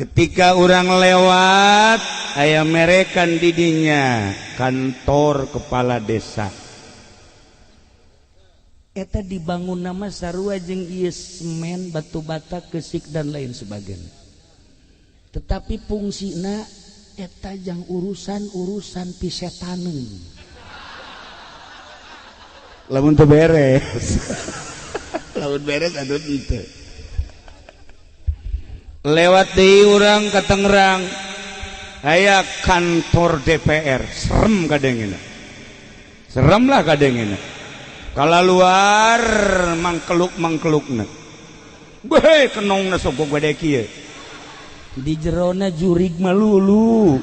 ketika orang lewat aya merekan didinya kantor kepala desa eta dibangun nama sarua jeung ieu semen batu bata kesik dan lain sebagainya tetapi fungsina eta jang urusan pisetaneun lamun teu beres lamun beres atuh teu lewat deui urang ka Tangerang aya kantor DPR serem kadengina serem lah kadengina kala luar mangkeluk-mangkelukna beh kenongna sok gede kieu di jerona jurig malulu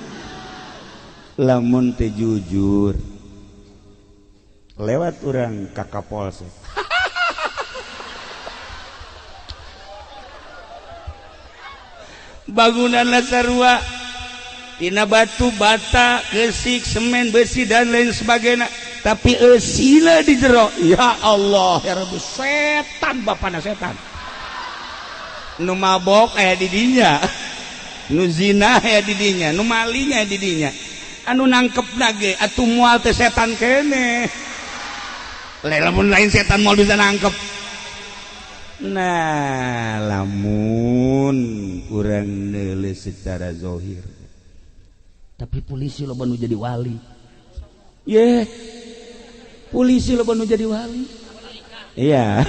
lamun teu jujur lewat urang ka Kapolsek bangunan sarua tina batu bata kesik semen besi dan lain sebagainya tapi eusina di jero ya Allah ya Rabbi setan bapana setan nu mabok aya di dinya nu zina aya di dinya nu maling aya di dinya anu nangkepna ge atuh moal teh setan keneh lamun lain setan moal bisa nangkep. Nah lamun urang neuleuh secara zahir tapi polisi loba nu jadi wali polisi loba nu jadi wali iya